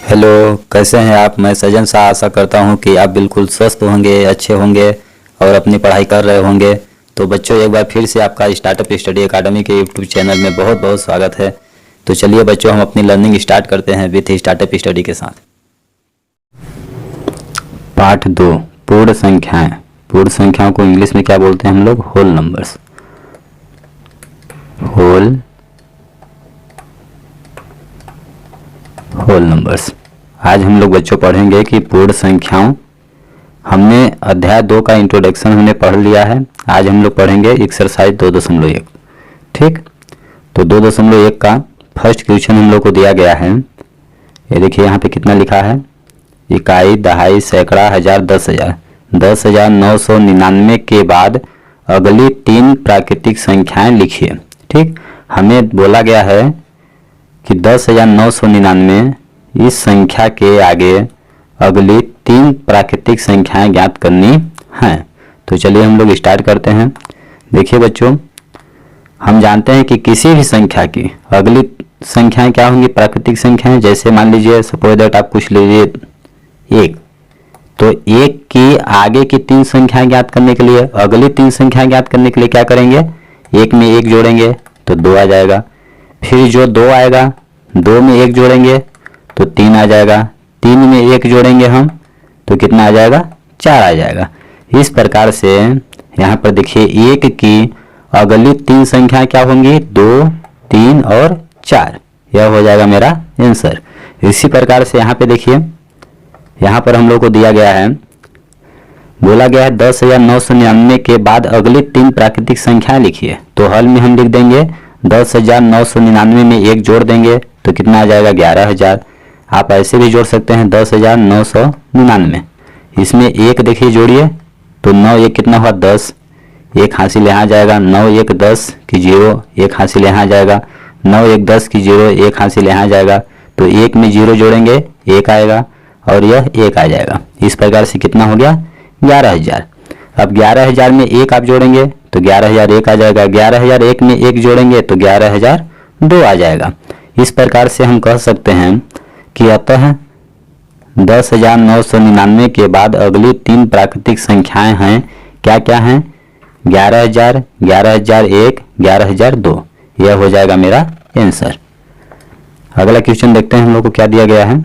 Hello, कैसे हैं आप। मैं सजन शाह आशा करता हूं कि आप बिल्कुल स्वस्थ होंगे, अच्छे होंगे और अपनी पढ़ाई कर रहे होंगे। तो बच्चों, एक बार फिर से आपका स्टार्टअप स्टडी एकेडमी के यूट्यूब चैनल में बहुत बहुत स्वागत है। तो चलिए बच्चों, हम अपनी लर्निंग स्टार्ट करते हैं विथ स्टार्टअप स्टडी के साथ। पाठ 2, पूर्ण संख्याएं। पूर्ण संख्याओं को इंग्लिश में क्या बोलते हैं हम लोग? Whole numbers. Whole numbers. आज हम लोग बच्चों पढ़ेंगे कि पूर्ण संख्याओं। हमने अध्याय 2 का इंट्रोडक्शन हमने पढ़ लिया है। आज हम लोग पढ़ेंगे एक्सरसाइज 2.1। ठीक, तो 2.1 का फर्स्ट क्वेश्चन हम लोग को दिया गया है। ये देखिए यहाँ पे कितना लिखा है, इकाई, दहाई, सैकड़ा, हजार, 10,000। 10,999 के बाद अगली 3 प्राकृतिक संख्याएं लिखिए। ठीक, हमें बोला गया है कि 10,999 इस संख्या के आगे अगली 3 प्राकृतिक संख्याएं ज्ञात करनी हैं। तो चलिए हम लोग स्टार्ट करते हैं। देखिए बच्चों, हम जानते हैं कि किसी भी संख्या की अगली संख्याएं क्या होंगी? प्राकृतिक संख्याएं। जैसे मान लीजिए सपोज दैट आप पूछ लीजिए 1, तो 1 की आगे की 3 संख्याएं ज्ञात करने के लिए, अगली 3 संख्याएं ज्ञात करने के लिए क्या करेंगे? 1 में 1 जोड़ेंगे तो 2 आ जाएगा। फिर जो 2 आएगा, 2 में 1 जोड़ेंगे तो 3 आ जाएगा। 3 में 1 जोड़ेंगे हम तो कितना आ जाएगा? 4 आ जाएगा। इस प्रकार से यहाँ पर देखिए 1 की अगली 3 संख्या क्या होंगी? 2, 3 और 4। यह हो जाएगा मेरा आंसर। इसी प्रकार से यहाँ पे देखिए, यहाँ पर हम लोग को दिया गया है, बोला गया है 10,999 के बाद अगली 3 प्राकृतिक संख्याएं लिखिए। तो हल में हम लिख देंगे 10,999 में 1 जोड़ देंगे तो कितना आ जाएगा? 11,000। आप ऐसे भी जोड़ सकते हैं 10,999। इसमें 1 देखिए जोड़िए तो 9 1 कितना हुआ? 10। 1 हासिल यहाँ जाएगा, 9 1 10 की 0, 1 हासिल यहाँ जाएगा, 9 1 10 की 0, 1 हासिल यहाँ जाएगा। तो 1 में 0 जोड़ेंगे 1 आएगा और यह 1 आ जाएगा। इस प्रकार से कितना हो गया? 11,000। अब 11,000 में 1 आप जोड़ेंगे तो 11,001 आ जाएगा। 11,001 में 1 जोड़ेंगे तो 11,002 आ जाएगा। इस प्रकार से हम कह सकते हैं कि अतः 10,999 के बाद अगली 3 प्राकृतिक संख्याएं हैं। क्या क्या हैं? 11,000, 11,001, 11,002। यह हो जाएगा मेरा आंसर। अगला क्वेश्चन देखते हैं हम लोग को क्या दिया गया है।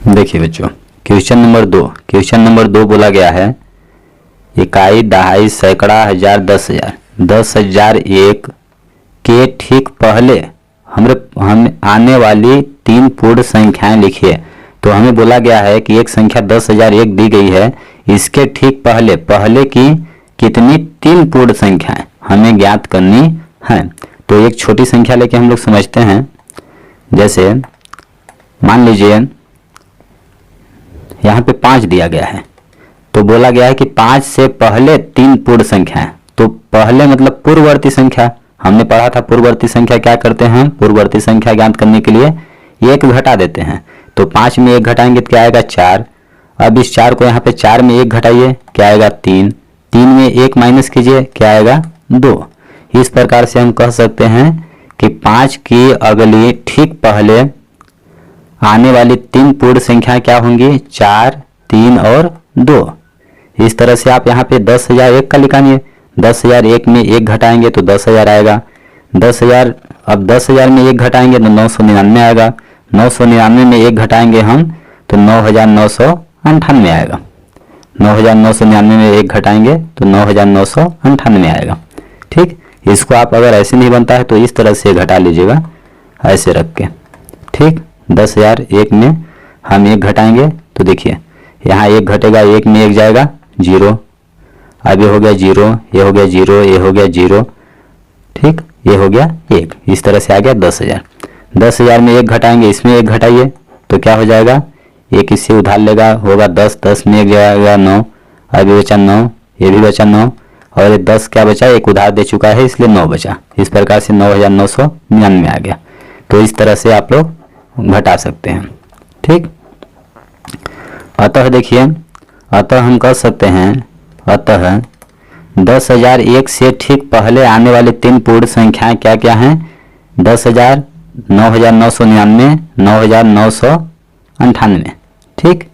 देखिए बच्चों, क्वेश्चन नंबर 2। क्वेश्चन नंबर 2 बोला गया है, इकाई, दहाई, सैकड़ा, हजार, 10,000। 10,001 के ठीक पहले हम आने वाली 3 पूर्ण संख्याएं लिखिए। तो हमें बोला गया है कि एक संख्या 10,001 दी गई है, इसके ठीक पहले की कितनी 3 पूर्ण संख्याएं हमें ज्ञात करनी है। तो एक छोटी संख्या लेके हम लोग समझते हैं। जैसे मान लीजिए यहाँ पे 5 दिया गया है, तो बोला गया है कि 5 से पहले 3 पूर्ण संख्याएं। तो पहले मतलब पूर्ववर्ती संख्या। हमने पढ़ा था पूर्ववर्ती संख्या क्या करते हैं? पूर्ववर्ती संख्या ज्ञात करने के लिए 1 घटा देते हैं। तो 5 में 1 घटाएंगे तो क्या आएगा? 4। अब इस 4 को यहाँ पे 4 में 1 घटाइए, क्या आएगा? 3। 3 में 1 माइनस कीजिए, क्या आएगा? 2। इस प्रकार से हम कह सकते हैं कि 5 की अगली ठीक पहले आने वाली 3 पूर्ण संख्या क्या होंगी? 4, 3 और 2। इस तरह से आप यहाँ पे 10,001 का लिखाइए। 10,001 में 1 घटाएंगे तो 10,000 आएगा। 10,000, अब 10,000 में 1 घटाएंगे तो 999 आएगा। 999 में 1 घटाएंगे हम तो 9,998 आएगा। 9,999 में 1 घटाएंगे तो 9,998 आएगा। ठीक, इसको आप अगर ऐसे नहीं बनता है तो इस तरह से घटा लीजिएगा, ऐसे रख के। ठीक, 10,001 में हम 1 घटाएंगे तो देखिए यहाँ 1 घटेगा, 1 में 1 जाएगा 0। अब ये हो गया 0, ये हो गया 0, ये हो गया 0। ठीक, ये हो गया 1। इस तरह से आ गया 10,000। 10,000 में 1 घटाएंगे, इसमें 1 घटाइए तो क्या हो जाएगा? 1 इससे उधार लेगा, होगा 10। 10 में 1 जाएगा 9। अब ये बचा 9, ये भी बचा 9 और ये 10 क्या बचा? 1 उधार दे चुका है इसलिए 9 बचा। इस प्रकार से 9,999 आ गया। तो इस तरह से आप लोग घटा सकते हैं। ठीक, अतः देखिए, अतः हम कह सकते हैं, अतः 10,001 से ठीक पहले आने वाली 3 पूर्ण संख्याएं क्या क्या हैं? 10,000, 9,999, 98। ठीक,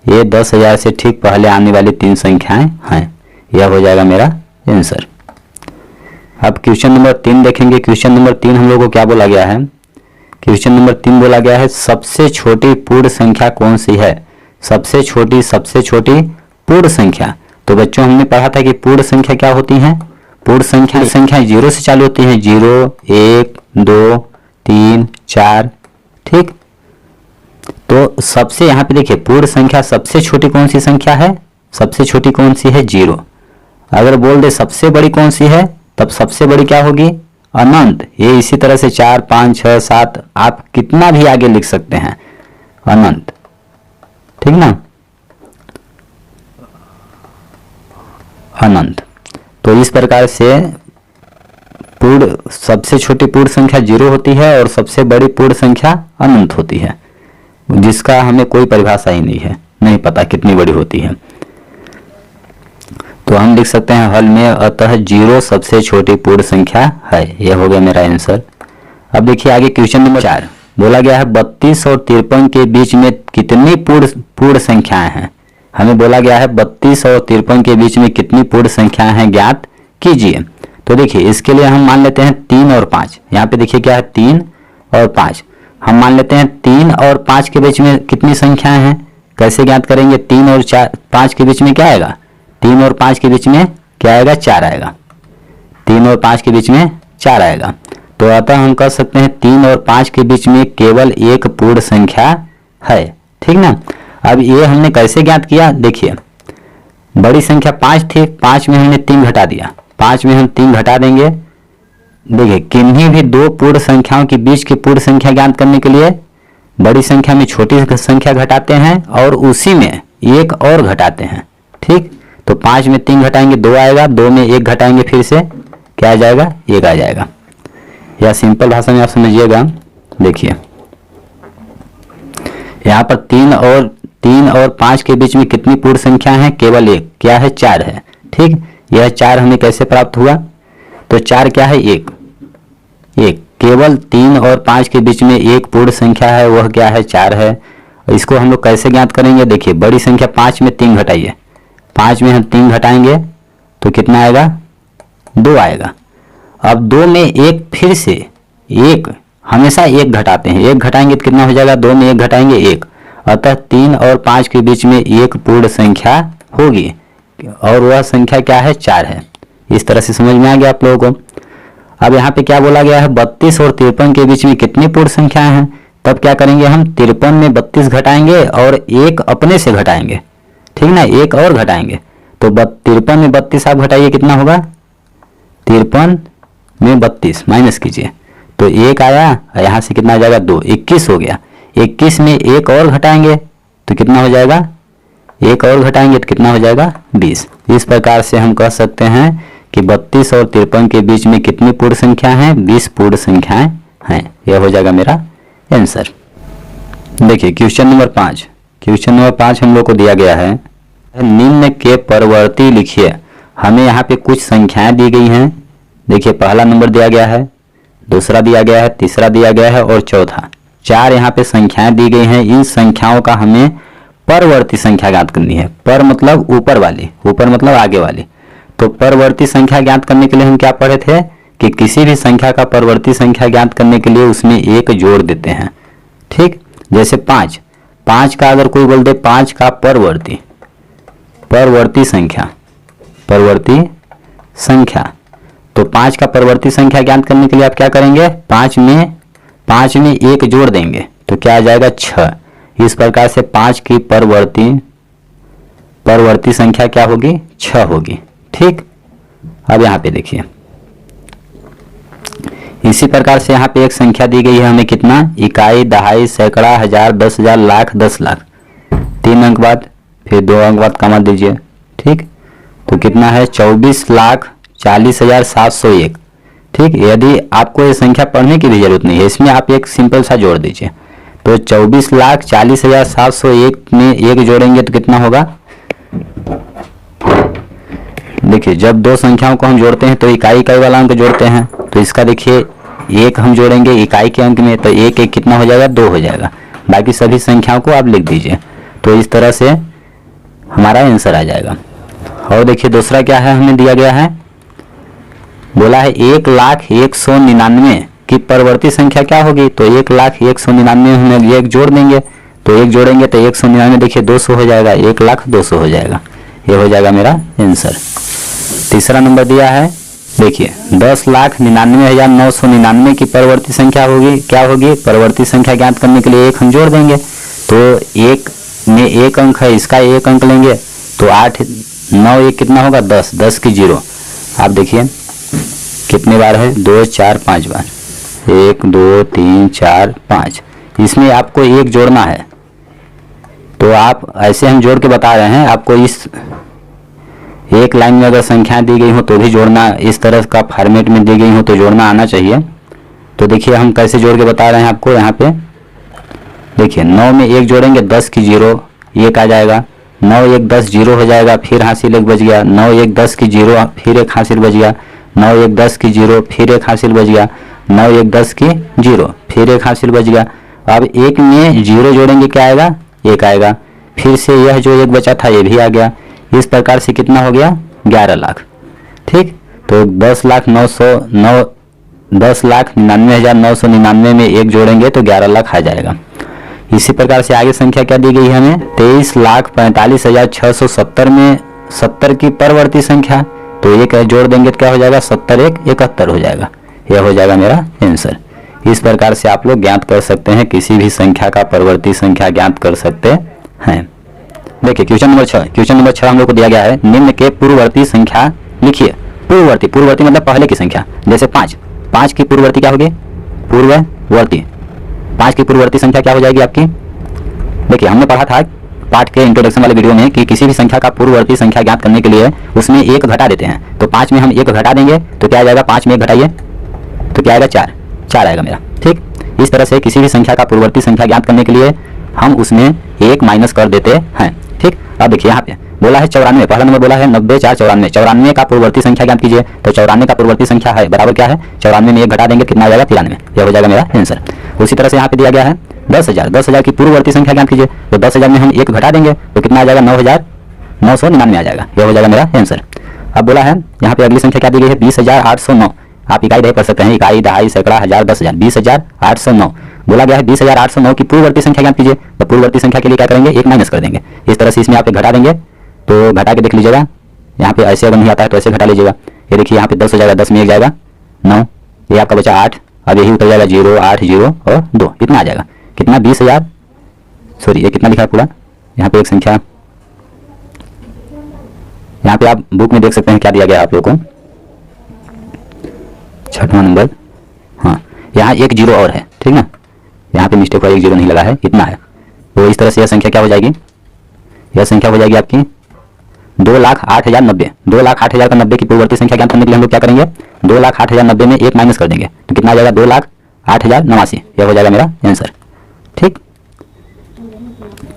ये 10,000 से ठीक पहले आने वाली 3 संख्याएं हैं। यह हो जाएगा मेरा आंसर। अब क्वेश्चन नंबर 3 देखेंगे। क्वेश्चन नंबर 3 हम लोग को क्या बोला गया है? क्वेश्चन नंबर 3 बोला गया है सबसे छोटी पूर्ण संख्या कौन सी है? सबसे छोटी पूर्ण संख्या। तो बच्चों हमने पढ़ा था कि पूर्ण संख्या क्या होती हैं? पूर्ण संख्या 0 से चालू होती हैं। 0, 1, 2, 3, 4। ठीक, तो सबसे यहाँ पे देखिए पूर्ण संख्या सबसे छोटी कौन सी संख्या है? सबसे छोटी कौन सी है? 0। अगर बोल दे सबसे बड़ी कौन सी है, तब सबसे बड़ी क्या होगी? अनंत। ये इसी तरह से 4, 5, 6, 7 आप कितना भी आगे लिख सकते हैं, अनंत। ठीक ना, अनंत। तो इस प्रकार से पूर्ण सबसे छोटी पूर्ण संख्या 0 होती है और सबसे बड़ी पूर्ण संख्या अनंत होती है, जिसका हमें कोई परिभाषा ही नहीं है, नहीं पता कितनी बड़ी होती है। तो हम लिख सकते हैं हल में अतः 0 सबसे छोटी पूर्ण संख्या है। यह हो गया मेरा आंसर। अब देखिए आगे क्वेश्चन नंबर 4 बोला गया है 32 और 53 के बीच में कितनी पूर्ण संख्याएं हैं? हमें बोला गया है 32 और 53 के बीच में कितनी पूर्ण संख्याएं हैं ज्ञात कीजिए। तो देखिए इसके लिए हम मान लेते हैं 3 और 5। यहाँ पे देखिए क्या है 3 और 5। हम मान लेते हैं 3 और 5 के बीच में कितनी संख्याएं हैं? कैसे ज्ञात करेंगे? 3 और 5 के बीच में क्या आएगा? 3 और 5 के बीच में क्या आएगा? 4 आएगा। 3 और 5 के बीच में 4 आएगा। तो अतः हम कह सकते हैं 3 और 5 के बीच में केवल एक पूर्ण संख्या है। ठीक ना। अब ये हमने कैसे ज्ञात किया? देखिए बड़ी संख्या 5 थी, 5 में हमने 3 घटा दिया, 5 में हम 3 घटा देंगे। देखिए किन्हीं भी दो पूर्ण संख्याओं के बीच की पूर्ण संख्या ज्ञात करने के लिए बड़ी संख्या में छोटी संख्या घटाते हैं और उसी में एक और घटाते हैं। ठीक, तो 5 में 3 घटाएंगे 2 आएगा, 2 में 1 घटाएंगे फिर से क्या आ जाएगा? 1 आ जाएगा। या सिंपल भाषा में आप समझिएगा। देखिए यहाँ पर 3 और 5 के बीच में कितनी पूर्ण संख्या है? केवल एक, क्या है? 4 है। ठीक, यह 4 हमें कैसे प्राप्त हुआ? तो 4 क्या है? एक। केवल 3 और 5 के बीच में एक पूर्ण संख्या है, वह क्या है? 4 है। और इसको हम लोग कैसे ज्ञात करेंगे? देखिए बड़ी संख्या 5 में 3 घटाइए, 5 में हम 3 घटाएंगे तो कितना आएगा? 2 आएगा। अब 2 में 1 फिर से एक, हमेशा 1 घटाते हैं, 1 घटाएंगे तो कितना हो जाएगा? 2 में 1 घटाएंगे 1। अतः 3 और 5 के बीच में एक पूर्ण संख्या होगी और वह संख्या क्या है? 4 है। इस तरह से समझ में आ गया आप लोगों को। अब यहाँ पे क्या बोला गया है? 32 और 53 के बीच में कितनी पूर्ण संख्याएं हैं? तब क्या करेंगे हम? 53 में 32 घटाएंगे और एक अपने से घटाएंगे। ठीक ना, एक और घटाएंगे तो 53 में 32 आप घटाइए, कितना होगा? 53 में 32 माइनस कीजिए तो 1 आया, यहाँ से कितना आ जाएगा? 2, 21 हो गया। 21 में एक और घटाएंगे तो कितना हो जाएगा? एक और घटाएंगे तो कितना हो जाएगा? 20। इस प्रकार से हम कह सकते हैं कि 32 और 53 के बीच में कितनी पूर्ण संख्या है? 20 पूर्ण संख्याएं हैं। यह हो जाएगा मेरा आंसर। देखिए क्वेश्चन नंबर 5। क्वेश्चन नंबर 5 हम लोग को दिया गया है निम्न के परवर्ती लिखिए। हमें यहाँ पे कुछ संख्याएं दी गई हैं। देखिए पहला नंबर दिया गया है, दूसरा दिया गया है, तीसरा दिया गया है और चौथा। 4 यहाँ पे संख्याएं दी गई हैं। इन संख्याओं का हमें परवर्ती संख्या ज्ञात करनी है। पर मतलब ऊपर वाली, ऊपर मतलब आगे वाली। तो परवर्ती संख्या ज्ञात करने के लिए हम क्या पढ़े थे कि किसी भी संख्या का परवर्ती संख्या ज्ञात करने के लिए उसमें एक जोड़ देते हैं। ठीक, जैसे 5 का अगर कोई बोल दे 5 का परवर्ती संख्या, तो 5 का परवर्ती संख्या ज्ञात करने के लिए आप क्या करेंगे? 5 में एक जोड़ देंगे तो क्या आ जाएगा? 6। इस प्रकार से 5 की परवर्ती संख्या क्या होगी? 6 होगी। ठीक, अब यहाँ पे देखिए इसी प्रकार से यहाँ पे एक संख्या दी गई है हमें, कितना? इकाई, दहाई, सैकड़ा, हजार, 10,000, लाख, 10 लाख। 3 अंक बाद फिर 2 अंक बाद कमा दीजिए। ठीक, तो कितना है? 24,40,701। ठीक, यदि आपको ये संख्या पढ़ने की भी जरूरत नहीं है, इसमें आप एक सिंपल सा जोड़ दीजिए। तो 24,40,701 में एक जोड़ेंगे तो कितना होगा? देखिए जब दो संख्याओं को हम जोड़ते हैं तो इकाई वाला अंक जोड़ते हैं। तो इसका देखिए 1 हम जोड़ेंगे इकाई के अंक में तो 1 कितना हो जाएगा? 2 हो जाएगा। बाकी सभी संख्याओं को आप लिख दीजिए। तो इस तरह से हमारा आंसर आ जाएगा। और देखिए दूसरा क्या है, हमें दिया गया है, बोला है 1,01,99 की परवर्ती संख्या क्या होगी। तो 1,01,99 में ये एक जोड़ देंगे, तो एक जोड़ेंगे तो 199 देखिए 200 हो जाएगा, 1,02,000 हो जाएगा। ये हो जाएगा मेरा आंसर। तीसरा नंबर दिया है, देखिए 10,99,999 की परवर्ती संख्या होगी, क्या होगी, परवर्ती संख्या ज्ञात करने के लिए एक हम जोड़ देंगे। तो एक में एक अंक है, इसका एक अंक लेंगे तो 8 9 1 कितना होगा 10, 10 की 0। आप देखिए कितने बार है, 2 4 5 बार, 1 2 3 4 5। इसमें आपको एक जोड़ना है, तो आप ऐसे हम जोड़ के बता रहे हैं, आपको इस एक लाइन में अगर संख्याएं दी गई हो तो भी जोड़ना, इस तरह का फॉर्मेट में दी गई हो तो जोड़ना आना चाहिए। तो देखिए हम कैसे जोड़ के बता रहे हैं आपको। यहाँ पे देखिए 9 में एक जोड़ेंगे 10 की 0, एक आ जाएगा, 9 1 10 0 हो जाएगा, फिर हासिल एक बच गया, 9 1 10 की 0 फिर एक हासिल बच गया, 9 1 10 की 0 फिर एक हासिल बच गया, 9 1 10 की 0 फिर एक हासिल बच गया। अब एक में 0 जोड़ेंगे क्या आएगा, एक आएगा, फिर से यह जो एक बचा था ये भी आ गया। इस प्रकार से कितना हो गया 11 लाख। ठीक, तो 10,99,999 में एक जोड़ेंगे तो 11 लाख आ जाएगा। इसी प्रकार से आगे संख्या क्या दी गई है हमें, 23,45,670 में 70 की परवर्ती संख्या, तो एक जोड़ देंगे तो क्या हो जाएगा 70 1 71 हो जाएगा। यह हो जाएगा मेरा आंसर। इस प्रकार से आप लोग ज्ञात कर सकते हैं, किसी भी संख्या का परवर्ती संख्या ज्ञात कर सकते हैं। देखिए क्वेश्चन नंबर 6, क्वेश्चन नंबर 6 हम लोग को दिया गया है, निम्न के पूर्ववर्ती संख्या लिखिए। पूर्ववर्ती, पूर्ववर्ती मतलब पहले की संख्या, जैसे 5, 5 की पूर्ववर्ती क्या होगी, पूर्ववर्ती, 5 की पूर्ववर्ती संख्या क्या हो जाएगी आपकी। देखिए हमने पढ़ा था पाठ के इंट्रोडक्शन वाले वीडियो में कि किसी भी संख्या का पूर्ववर्ती संख्या ज्ञात करने के लिए उसमें एक घटा देते हैं। तो 5 में हम एक घटा देंगे तो क्या आ जाएगा, 5 में एक घटाइए तो क्या आएगा 4, 4 आएगा मेरा। ठीक, इस तरह से किसी भी संख्या का पूर्ववर्ती संख्या ज्ञात करने के लिए हम उसमें एक माइनस कर देते हैं। ठीक, अब देखिए यहाँ पे बोला है 94, पहला नंबर बोला है 90 4 94, 94 का पूर्ववर्ती संख्या ज्ञात कीजिए। तो 94 का पूर्ववर्ती संख्या है बराबर क्या है, 94 में एक घटा देंगे कितना आ जाएगा 93, यह हो जाएगा मेरा आंसर। उसी तरह से यहाँ पे दिया गया है 10,000, 10,000 की पूर्ववर्ती संख्या ज्ञात कीजिए। तो 10,000 में हम एक घटा देंगे तो कितना आ जाएगा 9,999 आ जाएगा, यह हो जाएगा मेरा आंसर। अब बोला है यहाँ पे अगली संख्या क्या दी गई है 20,809। आप इकाई नहीं पढ़ सकते हैं, इकाई दहाई सैकड़ा हजार 10,000, 20,809 बोला गया है। 20,809 की पूर्ववर्ती संख्या ज्ञात कीजिए। तो पूर्ववर्ती संख्या के लिए क्या करेंगे, एक माइनस कर देंगे। इस तरह से इसमें आप एक घटा देंगे, तो घटा के देख लीजिएगा, यहाँ पे ऐसे अगर नहीं आता है तो ऐसे घटा लीजिएगा। ये देखिए यहाँ पे 10 हो जाएगा, 10 में एक जाएगा 9, ये आपका बचा 8, अब यही उतर जाएगा 0 8 0 और 2, इतना आ जाएगा कितना 20,000, सॉरी ये कितना लिखा है पूरा, यहाँ पे एक संख्या, यहाँ पे आप बुक में देख सकते हैं क्या दिया गया आप लोगों को, 6वां नंबर, हाँ यहाँ एक 0 और है, ठीक ना, यहाँ पे मिस्टेक हुआ, एक 0 नहीं लगा है, इतना है। तो इस तरह से यह संख्या क्या हो जाएगी, यह संख्या हो जाएगी आपकी 2,08,090, 2,08,090 की पूर्ववर्ती संख्या ज्ञात करने के लिए हम लोग क्या करेंगे, 2,08,090 में एक माइनस कर देंगे तो कितना आ जाएगा 2,08,089, यह हो जाएगा मेरा आंसर। ठीक,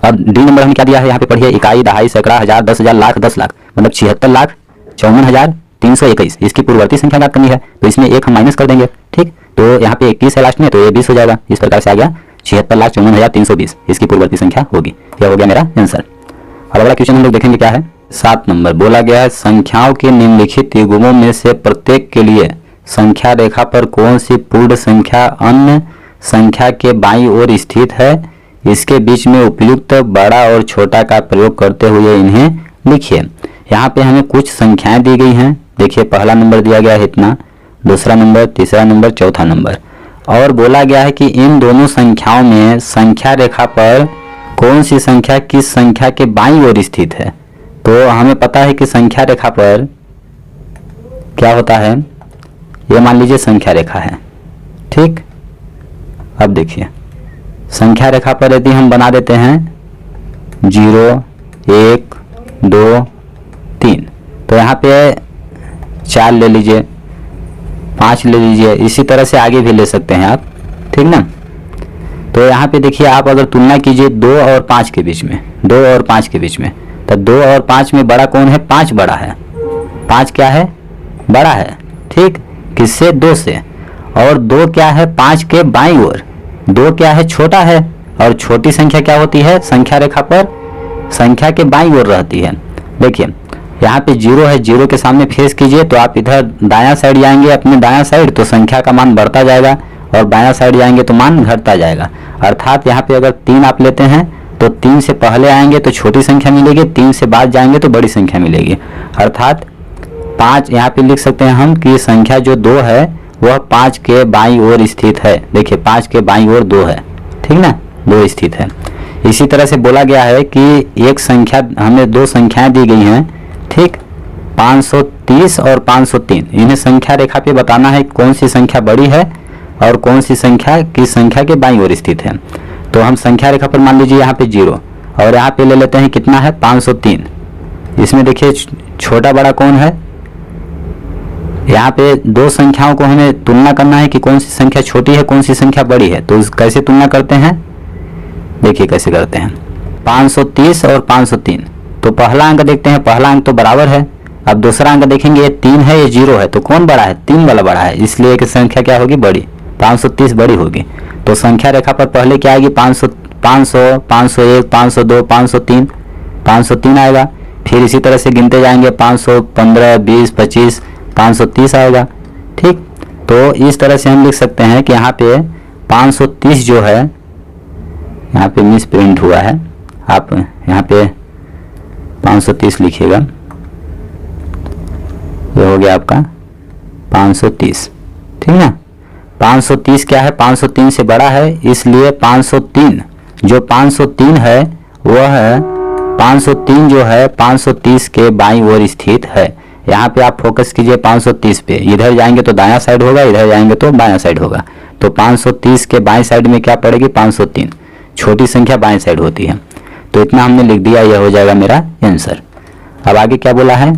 अब डी नंबर हमें क्या दिया है यहाँ पे पढ़िए, इकाई दहाई सैकड़ा हजार 10,000 लाख 10 लाख मतलब 76,54,321, इसकी पूर्ववर्ती संख्या ज्ञात करनी है। तो इसमें एक हम माइनस कर देंगे। ठीक, तो यहाँ पे 21 है लास्ट में, तो ये 20 हो जाएगा। इस प्रकार से आ गया 76,54,320 इसकी पूर्ववर्ती संख्या होगी, यह हो गया मेरा आंसर। अब अगला क्वेश्चन हम लोग देखेंगे क्या है, 7 नंबर बोला गया है संख्याओं के निम्नलिखित युग्मों में से प्रत्येक के लिए संख्या रेखा पर कौन सी पूर्ण संख्या अन्य संख्या के बाईं ओर स्थित है, इसके बीच में उपयुक्त बड़ा और छोटा का प्रयोग करते हुए इन्हें लिखिए। यहाँ पे हमें कुछ संख्याएं दी गई हैं। देखिए पहला नंबर दिया गया है इतना, दूसरा नंबर, तीसरा नंबर, चौथा नंबर, और बोला गया है कि इन दोनों संख्याओं में संख्या रेखा पर कौन सी संख्या किस संख्या के बाईं ओर स्थित है। तो हमें पता है कि संख्या रेखा पर क्या होता है, ये मान लीजिए संख्या रेखा है। ठीक, अब देखिए संख्या रेखा पर यदि हम बना देते हैं 0 1 2 3, तो यहाँ पे 4 ले लीजिए, 5 ले लीजिए, इसी तरह से आगे भी ले सकते हैं आप, ठीक ना। तो यहाँ पे देखिए आप अगर तुलना कीजिए 2 और 5 के बीच में, 2 और 5 के बीच में, तो 2 और 5 में बड़ा कौन है, 5 बड़ा है, 5 क्या है, बड़ा है। ठीक, किससे, 2 से, और 2 क्या है 5 के बाईं ओर, 2 क्या है, छोटा है, और छोटी संख्या क्या होती है, संख्या रेखा पर संख्या के बाईं ओर रहती है। देखिए यहाँ पे 0 है, 0 के सामने फेस कीजिए तो आप इधर दायां साइड जाएंगे, अपने दायां साइड तो संख्या का मान बढ़ता जाएगा, और बायां साइड जाएंगे तो मान घटता जाएगा। अर्थात यहाँ पे अगर 3 आप लेते हैं तो 3 से पहले आएंगे तो छोटी संख्या मिलेगी, 3 से बाद जाएंगे तो बड़ी संख्या मिलेगी। अर्थात 5 यहाँ पे लिख सकते हैं हम कि संख्या जो 2 है वह 5 के बाईं ओर स्थित है। देखिए 5 के बाईं ओर 2 है, ठीक ना, 2 स्थित है। इसी तरह से बोला गया है कि एक संख्या, हमें 2 संख्याएं दी गई हैं, ठीक, 530 और 503। इन्हें संख्या रेखा पे बताना है कौन सी संख्या बड़ी है और कौन सी संख्या किस संख्या के बाईं ओर स्थित है। तो हम संख्या रेखा पर मान लीजिए यहाँ पे 0 और यहाँ पे ले लेते हैं कितना है 503। इसमें देखिए छोटा बड़ा कौन है, यहाँ पे 2 संख्याओं को हमें तुलना करना है कि कौन सी संख्या छोटी है कौन सी संख्या बड़ी है। तो कैसे तुलना करते हैं, देखिए कैसे करते हैं, 530 और 503। तो पहला अंक देखते हैं, पहला अंक तो बराबर है। अब दूसरा अंक देखेंगे, ये 3 है ये 0 है, तो कौन बड़ा है, 3 वाला बड़ा है, इसलिए एक संख्या क्या होगी, बड़ी, 530 बड़ी होगी। तो संख्या रेखा पर पहले क्या आएगी, 500, 500, 501, 502, 503, 503 आएगा। फिर इसी तरह से गिनते जाएंगे, 515, 20, 25, 530 आएगा, ठीक। तो इस तरह से हम लिख सकते हैं कि यहाँ पे 530 जो है, यहाँ पे मिस प्रिंट हुआ है, आप यहाँ पे 530 लिखिएगा, ये हो गया आपका 530, ठीक ना। 530 क्या है, 503 से बड़ा है, इसलिए 503 जो 503 है वह है 503 जो है 530 के बाईं ओर स्थित है। यहाँ पे आप फोकस कीजिए 530 पे, इधर जाएंगे तो दायां साइड होगा, इधर जाएंगे तो बायां साइड होगा। तो 530 के बाईं साइड में क्या पड़ेगी, 503, छोटी संख्या बाईं साइड होती है। तो इतना हमने लिख दिया, यह हो जाएगा मेरा आंसर। अब आगे क्या बोला है,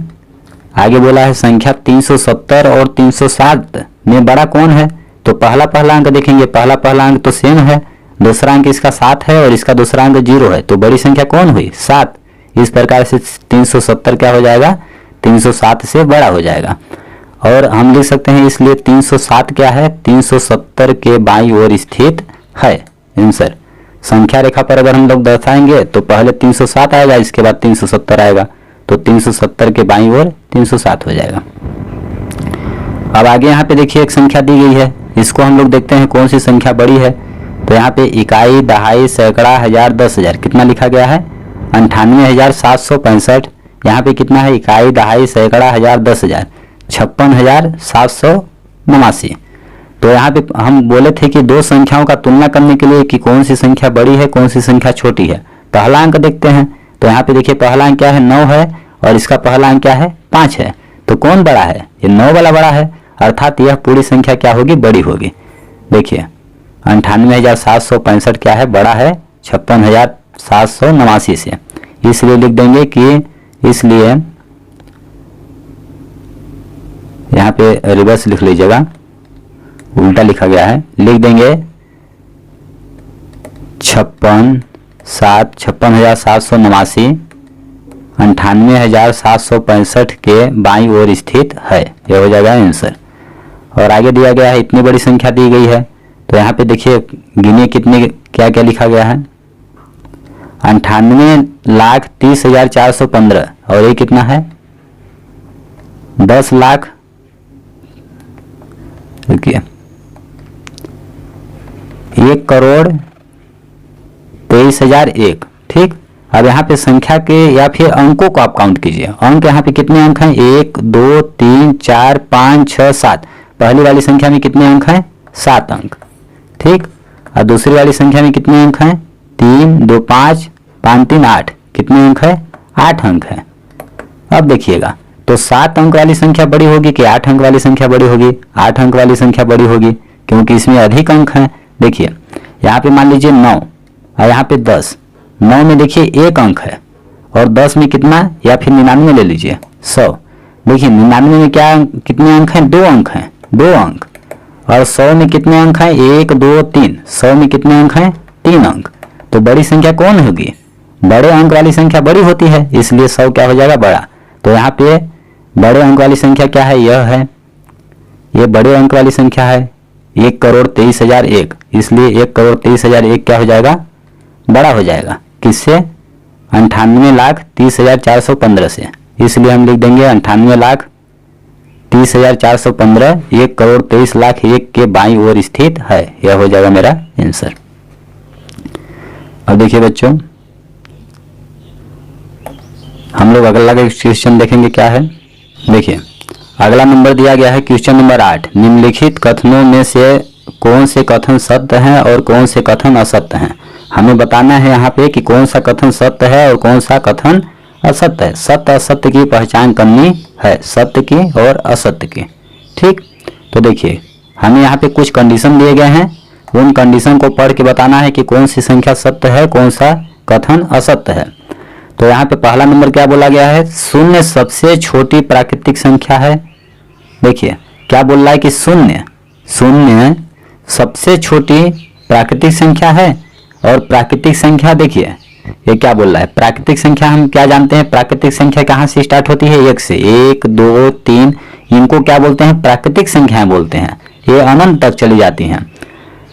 आगे बोला है संख्या 370 और 307 में बड़ा कौन है। तो पहला अंक देखेंगे, पहला अंक तो सेम है, दूसरा अंक इसका 7 है और इसका दूसरा अंक 0 है, तो बड़ी संख्या कौन हुई, 7। इस प्रकार से 370 क्या हो जाएगा, 307 से बड़ा हो जाएगा। और हम लिख सकते हैं इसलिए 307 क्या है, 370 के बाईं ओर स्थित है आंसर। संख्या रेखा पर अगर हम लोग दर्शाएंगे तो पहले 307 आएगा, इसके बाद 370 आएगा, तो 370 के बाईं ओर 307 हो जाएगा। अब आगे यहाँ पे देखिए एक संख्या दी गई है, इसको हम लोग देखते हैं कौन सी संख्या बड़ी है। तो यहाँ पे इकाई, दहाई, सैकड़ा, हजार, 10,000 कितना लिखा गया है, 98,765। यहाँ पे कितना है, इकाई, दहाई, सैकड़ा, हजार, 10,000, 56,789। तो यहाँ पे हम बोले थे कि 2 संख्याओं का तुलना करने के लिए कि कौन सी संख्या बड़ी है कौन सी संख्या छोटी है। पहला अंक देखते हैं, तो यहाँ पे देखिए पहला अंक क्या है, 9 है, और इसका पहला अंक क्या है, 5 है। तो कौन बड़ा है, ये 9 वाला बड़ा है, अर्थात यह पूरी संख्या क्या होगी, बड़ी होगी। देखिए 98,765 क्या है, बड़ा है 56,789 से, इसलिए लिख देंगे कि, इसलिए यहाँ पे रिवर्स लिख लीजिएगा, उल्टा लिखा गया है, लिख देंगे 56,789 98,765 के बाईं ओर स्थित है, यह हो जाएगा आंसर। और आगे दिया गया है, इतनी बड़ी संख्या दी गई है, तो यहाँ पे देखिए गिने कितने, क्या क्या लिखा गया है, 98,30,415, और ये कितना है, 10 लाख, देखिए 1,23,001, ठीक। अब यहाँ पे संख्या के या फिर अंकों को आप काउंट कीजिए, अंक यहाँ पे कितने अंक हैं, 1, 2, 3, 4, 5, 6, 7। पहली वाली संख्या में कितने अंक हैं, 7 अंक, ठीक। और दूसरी वाली संख्या में कितने अंक हैं, 3, 2, 5, 5, 3, 8, कितने अंक है, 8 अंक है। अब देखिएगा, तो 7 अंक वाली संख्या बड़ी होगी कि 8 अंक वाली संख्या बड़ी होगी, 8 अंक वाली संख्या बड़ी होगी, क्योंकि इसमें अधिक अंक हैं। देखिए यहाँ पे मान लीजिए 9 और यहाँ पे 10, 9 में देखिए 1 अंक है, और 10 में कितना, या फिर 99 ले लीजिए, 100। देखिए 99 में क्या, कितने अंक हैं, 2 अंक हैं, 2 अंक। और 100 में कितने अंक हैं, 1, 2, 3, 100 में कितने अंक हैं, 3 अंक। तो बड़ी संख्या कौन होगी, बड़े अंक वाली संख्या बड़ी होती है, इसलिए 100 क्या हो जाएगा, बड़ा। तो यहाँ पे बड़े अंक वाली संख्या क्या है, यह है, ये बड़े अंक वाली संख्या है, 1,23,001, इसलिए 1,23,001 क्या हो जाएगा, बड़ा हो जाएगा। किससे? 98,30,415 से। इसलिए हम लिख देंगे 98,30,415 1,23,01,000 के बाईं ओर स्थित है। यह हो जाएगा मेरा आंसर। अब देखिए बच्चों, हम लोग अगला क्वेश्चन देखेंगे क्या है। देखिए अगला नंबर दिया गया है क्वेश्चन नंबर 8। निम्नलिखित कथनों में से कौन से कथन सत्य हैं और कौन से कथन असत्य हैं। हमें बताना है यहाँ पे कि कौन सा कथन सत्य है और कौन सा कथन असत्य है। सत्य असत्य की पहचान करनी है, सत्य की और असत्य की। ठीक, तो देखिए हमें यहाँ पे कुछ कंडीशन दिए गए हैं, उन कंडीशन को पढ़ के बताना है कि कौन सी संख्या सत्य है, कौन सा कथन असत्य है। तो यहाँ पे पहला नंबर क्या बोला गया है? शून्य सबसे छोटी प्राकृतिक संख्या है। देखिए क्या बोल रहा है कि शून्य सबसे छोटी प्राकृतिक संख्या है। और प्राकृतिक संख्या देखिए ये क्या बोल रहा है, प्राकृतिक संख्या हम क्या जानते हैं, प्राकृतिक संख्या कहाँ से स्टार्ट होती है? 1 से। 1 2 3 इनको क्या बोलते हैं? प्राकृतिक संख्याएं बोलते हैं। ये अनंत तक चली जाती हैं।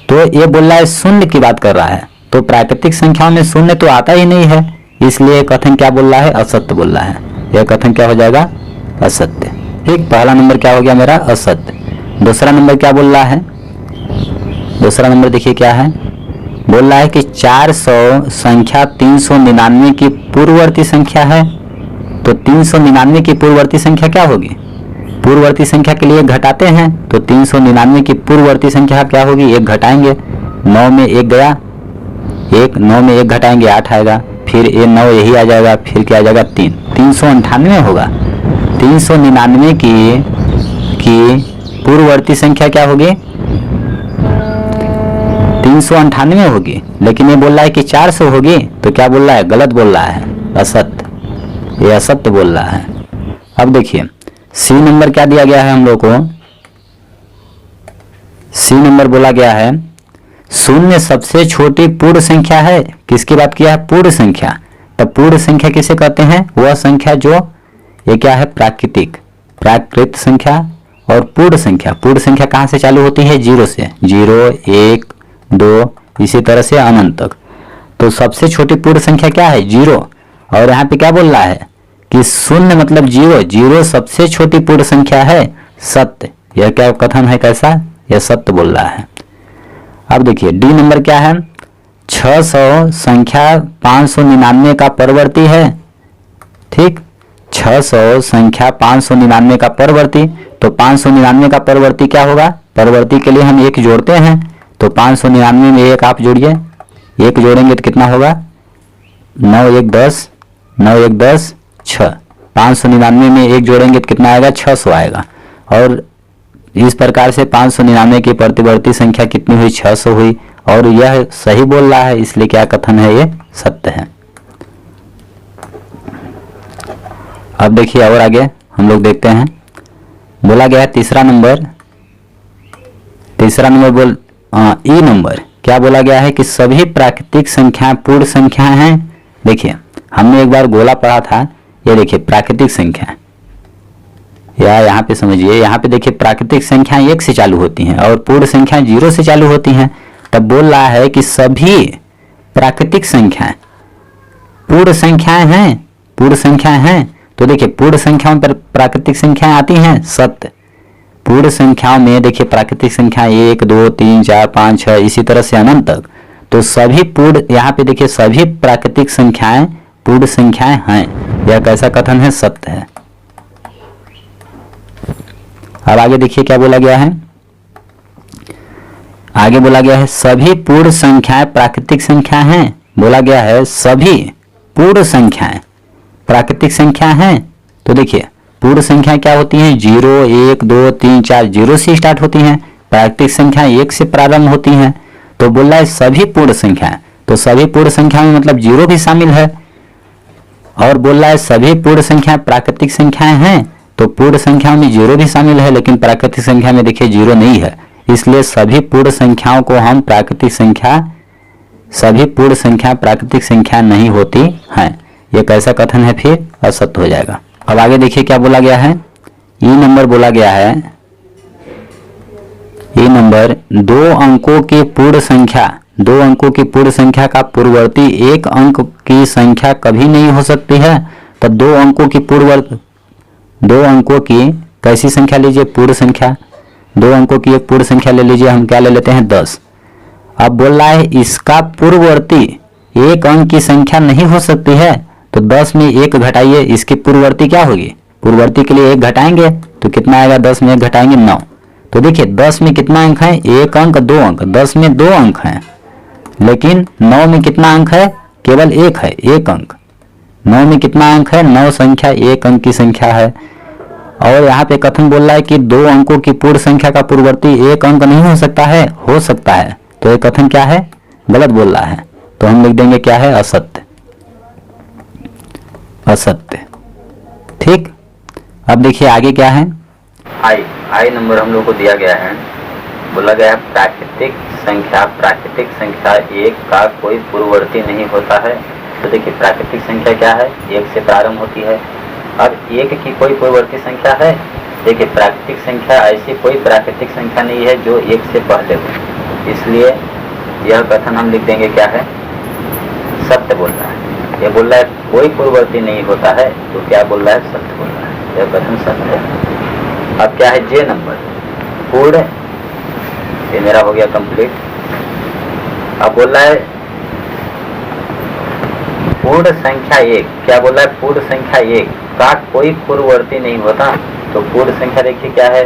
तो ये बोल रहा है शून्य की बात कर रहा है, तो प्राकृतिक संख्याओं में शून्य तो आता ही नहीं है, इसलिए कथन क्या बोल रहा है? असत्य बोल रहा है। यह कथन क्या हो जाएगा? असत्य। ठीक, पहला नंबर क्या हो गया मेरा? असत्य। दूसरा नंबर क्या बोल रहा है? दूसरा नंबर देखिए क्या है, बोल रहा है कि 400 संख्या 399 की पूर्ववर्ती संख्या है। तो 399 की पूर्ववर्ती संख्या क्या होगी? पूर्ववर्ती संख्या के लिए घटाते हैं, तो 399 की पूर्ववर्ती संख्या क्या होगी? 1 घटाएंगे, 9 में 1 गया, 9 में 1 घटाएंगे 8 आएगा, फिर ये 9 यही आ जाएगा, फिर क्या आ जाएगा? 398 होगा। 399 की पूर्ववर्ती संख्या क्या होगी? 398 होगी, लेकिन ये बोल रहा है कि 400 होगी, तो क्या बोल रहा है? गलत बोल रहा है, असत्य। ये असत्य बोल रहा है। अब देखिए सी नंबर क्या दिया गया है हम लोग को? सी नंबर बोला गया है शून्य सबसे छोटी पूर्ण संख्या है। किसकी बात किया है? पूर्ण संख्या। तब पूर्ण संख्या किसे कहते हैं? वह संख्या जो, ये क्या है? प्राकृत संख्या। और पूर्ण संख्या, पूर्ण संख्या कहाँ से चालू होती है? 0 से। 0 1 2 इसी तरह से अनंत तक। तो सबसे छोटी पूर्ण संख्या क्या है? 0। और यहाँ पे क्या बोल रहा है कि शून्य मतलब 0, 0 सबसे छोटी पूर्ण संख्या है। सत्य। यह क्या कथन है? कैसा? यह सत्य बोल रहा है। अब देखिए डी नंबर क्या है? 600 संख्या 599 का परवर्ती है। ठीक, 600 संख्या 599 का परवर्ती। तो 599 का परवर्ती क्या होगा? परवर्ती के लिए हम 1 जोड़ते हैं, तो 599 में 1 आप जोड़िए, 1 जोड़ेंगे तो कितना होगा? 9 1 10, 9 1 10 6। 599 में 1 जोड़ेंगे तो कितना आएगा? 600 आएगा। और इस प्रकार से 599 की प्रतिवर्ती संख्या कितनी हुई? 600 हुई। और यह सही बोल रहा है, इसलिए क्या कथन है? ये सत्य है। अब देखिए और आगे हम लोग देखते हैं। बोला गया है तीसरा नंबर बोल ई नंबर क्या बोला गया है कि सभी प्राकृतिक संख्याएं पूर्ण संख्याएं हैं। देखिए हमने एक बार गोला पढ़ा था, ये देखिए प्राकृतिक संख्या, या यहाँ पे समझिए, यहाँ पे देखिए प्राकृतिक संख्याएं 1 से चालू होती हैं और पूर्ण संख्याएं 0 से चालू होती हैं। तब बोल रहा है कि सभी प्राकृतिक संख्याएं पूर्ण संख्याएं हैं, पूर्ण संख्याएं हैं। तो देखिए पूर्ण संख्याओं पर प्राकृतिक संख्याएं आती हैं, सत्य। पूर्ण संख्याओं में देखिए प्राकृतिक संख्या 1 2 3 4 5 6 इसी तरह से अनंत तक। तो सभी पूर्ण, यहाँ पे देखिए सभी प्राकृतिक संख्याएं पूर्ण संख्याएं हैं। यह कैसा कथन है? सत्य है। अब आगे देखिए क्या बोला गया है। आगे बोला गया है सभी पूर्ण संख्याएं प्राकृतिक संख्या हैं। बोला गया है सभी पूर्ण संख्याएं प्राकृतिक संख्या हैं। तो देखिए पूर्ण संख्या क्या होती हैं? 0 1 2 3 4 0 से स्टार्ट होती हैं। प्राकृतिक संख्या 1 से प्रारंभ होती हैं। तो बोल रहा है सभी पूर्ण संख्याएं, तो सभी पूर्ण संख्या में मतलब 0 भी शामिल है। और बोल रहा है सभी पूर्ण संख्या प्राकृतिक संख्याएं हैं, तो पूर्ण संख्या में 0 भी शामिल है, लेकिन प्राकृतिक संख्या में देखिए 0 नहीं है। इसलिए सभी पूर्ण संख्याओं को हम प्राकृतिक संख्या, सभी पूर्ण संख्या प्राकृतिक संख्या नहीं होती हैं। यह कैसा कथन है? फिर असत्य हो जाएगा। अब आगे देखिए क्या बोला गया है। ई नंबर बोला गया है, ई नंबर 2 अंकों की पूर्ण संख्या दो अंकों की पूर्ण संख्या का पूर्ववर्ती एक अंक की संख्या कभी नहीं हो सकती है। तो दो अंकों की कैसी संख्या लीजिए, पूर्ण संख्या। दो अंकों की एक पूर्ण संख्या ले लीजिए, हम क्या ले लेते हैं 10। अब बोल रहा है इसका पूर्ववर्ती एक अंक की संख्या नहीं हो सकती है, तो 10 में एक घटाइए, इसकी पूर्ववर्ती क्या होगी, पूर्ववर्ती के लिए एक घटाएंगे तो कितना आएगा, 10 में एक घटाएंगे 9। तो देखिए 10 में कितना अंक है, एक अंक दो अंक, 10 में दो अंक हैं, लेकिन 9 में कितना अंक है, केवल एक है, एक अंक। 9 में कितना अंक है, 9 संख्या एक अंक की संख्या है। और यहाँ पे कथन बोल रहा है कि दो अंकों की पूर्ण संख्या का पूर्ववर्ती एक अंक नहीं हो सकता है, हो सकता है। तो ये कथन क्या है, गलत बोल रहा है। तो हम लिख देंगे क्या है, असत्य, असत्य। ठीक। अब देखिए आगे क्या है, आई नंबर हम लोग को दिया गया है। बोला गया है प्राकृतिक संख्या एक का कोई पूर्ववर्ती नहीं होता है। तो देखिए प्राकृतिक संख्या क्या है, एक से प्रारंभ होती है। अब एक की कोई पूर्ववर्ती संख्या है, देखिए प्राकृतिक संख्या ऐसी कोई प्राकृतिक संख्या नहीं है जो एक से पहले हो, इसलिए यह कथन हम लिख देंगे क्या है, सत्य बोल रहा है। यह बोल रहा है कोई पूर्ववर्ती नहीं होता है, तो क्या बोल रहा है, सत्य बोल रहा है, यह कथन सत्य है। अब क्या है, जे नंबर पूर्ण, ये मेरा हो गया कंप्लीट। अब बोल रहा है पूर्ण संख्या एक, क्या बोल रहा है, पूर्ण संख्या एक का कोई पूर्ववर्ती नहीं होता। तो पूर्ण संख्या देखिए क्या है,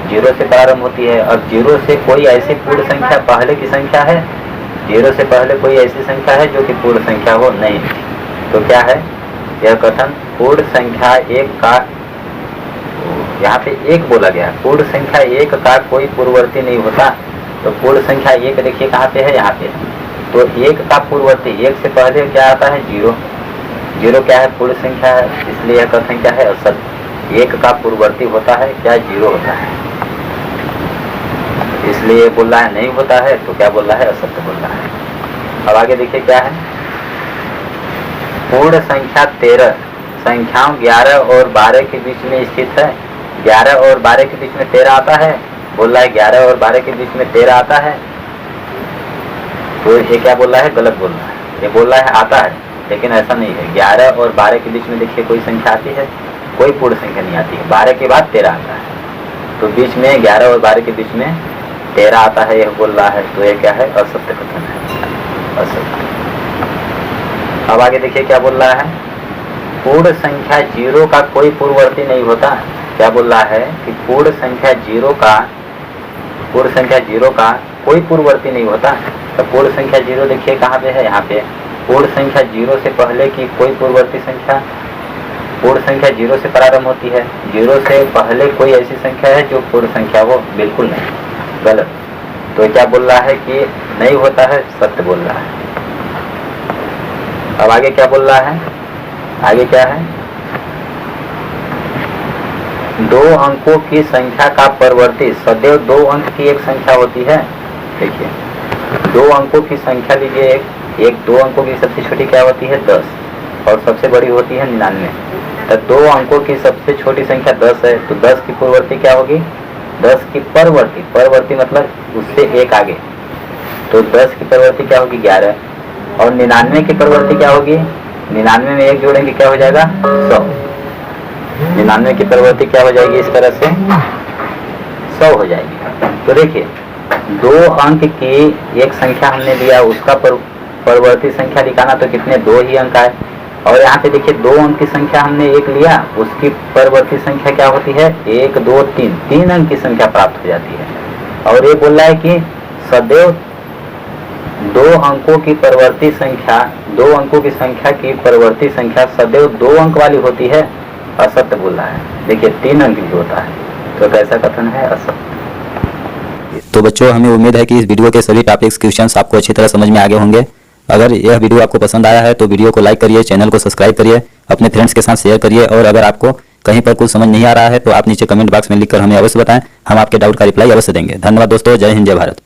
0 से प्रारंभ होती है। अब 0 से कोई ऐसी पूर्ण संख्या पहले की संख्या है, 0 से पहले कोई ऐसी संख्या है जो कि पूर्ण संख्या हो, नहीं। तो क्या है, यह कथन पूर्ण संख्या एक का, यहाँ पे एक बोला गया, पूर्ण संख्या एक का कोई पूर्ववर्ती नहीं होता। तो पूर्ण संख्या एक देखिए कहाँ पे है, यहाँ पे। तो एक का पूर्ववर्ती, एक से पहले क्या आता है, 0। 0 क्या है, पूर्ण संख्या है, इसलिए यह कथन क्या है, असत्य। एक का पूर्ववर्ती होता है क्या, 0 होता है, इसलिए बोल रहा है नहीं होता है। तो क्या बोल रहा है, असत्य बोल रहा है। अब आगे देखिए क्या है, पूर्ण संख्या 13 संख्याओं 11 और 12 के बीच में स्थित है। 11 और 12 के बीच में 13 आता है, बोल रहा है 11 और 12 के बीच में 13 आता है। तो ये क्या बोल रहा है, गलत बोल रहा है। ये बोल रहा है आता है, लेकिन ऐसा नहीं है। 11 और 12 के बीच में देखिए कोई संख्या आती है, कोई पूर्ण संख्या नहीं आती है। 12 के बाद 13 आता है, तो बीच में 11 और 12 के बीच में 13 आता है, यह बोल रहा है। तो ये क्या है, असत्य कथन है, असत्य। अब आगे देखिए क्या बोल रहा है, पूर्ण संख्या 0 का कोई पूर्ववर्ती नहीं होता। क्या बोल रहा है कि पूर्ण संख्या 0 का कोई पूर्ववर्ती नहीं होता। तो पूर्ण संख्या 0 देखिए कहाँ पे है, यहाँ पे। पूर्ण संख्या 0 से पहले की कोई पूर्ववर्ती संख्या, पूर्ण संख्या 0 से प्रारंभ होती है। 0 से पहले कोई ऐसी संख्या है जो पूर्ण संख्या हो, बिल्कुल नहीं, गलत। तो क्या बोल रहा है कि नहीं होता है, सत्य बोल रहा है। अब आगे क्या बोल रहा है, आगे क्या है, 2 अंकों की संख्या का परिवर्ती सदैव 2 अंक की एक संख्या होती है। देखिए 2 अंकों की संख्या लीजिए, एक 2 अंकों की सबसे छोटी क्या होती है, 10, और सबसे बड़ी होती है 99। तो 2 अंकों की सबसे छोटी संख्या 10 है, तो 10 की पूर्ववर्ती क्या होगी, 10 की परवर्ती मतलब उससे एक आगे। तो 10 की परवर्ती क्या होगी, 11। और 99 की परवर्ती क्या होगी, 99 में एक जोड़ेंगे क्या हो जाएगा, 100। 99 की परवर्ती क्या हो जाएगी, इस तरह से 100 हो जाएगी। तो देखिए 2 अंक की एक संख्या हमने लिया, उसका परवर्ती संख्या निकालना, तो कितने, 2 ही अंक आए। और यहाँ पे देखिए 2 अंक की संख्या हमने एक लिया, उसकी परवर्ती संख्या क्या होती है, 1 2 3, 3 अंक की संख्या प्राप्त हो जाती है। और ये बोल रहा है कि सदैव 2 अंकों की परवर्ती संख्या, 2 अंकों की संख्या की परवर्ती संख्या सदैव 2 अंक वाली होती है, असत्य बोल रहा है। देखिए 3 अंक भी होता है, तो कैसा कथन है, असत्य। तो बच्चों हमें उम्मीद है कि इस वीडियो के सभी टॉपिक्स क्वेश्चंस आपको अच्छी तरह समझ में आ गए होंगे। अगर यह वीडियो आपको पसंद आया है तो वीडियो को लाइक करिए, चैनल को सब्सक्राइब करिए, अपने फ्रेंड्स के साथ शेयर करिए। और अगर आपको कहीं पर कुछ समझ नहीं आ रहा है तो आप नीचे कमेंट बॉक्स में लिखकर हमें अवश्य बताएं, हम आपके डाउट का रिप्लाई अवश्य देंगे। धन्यवाद दोस्तों, जय हिंद, जय भारत।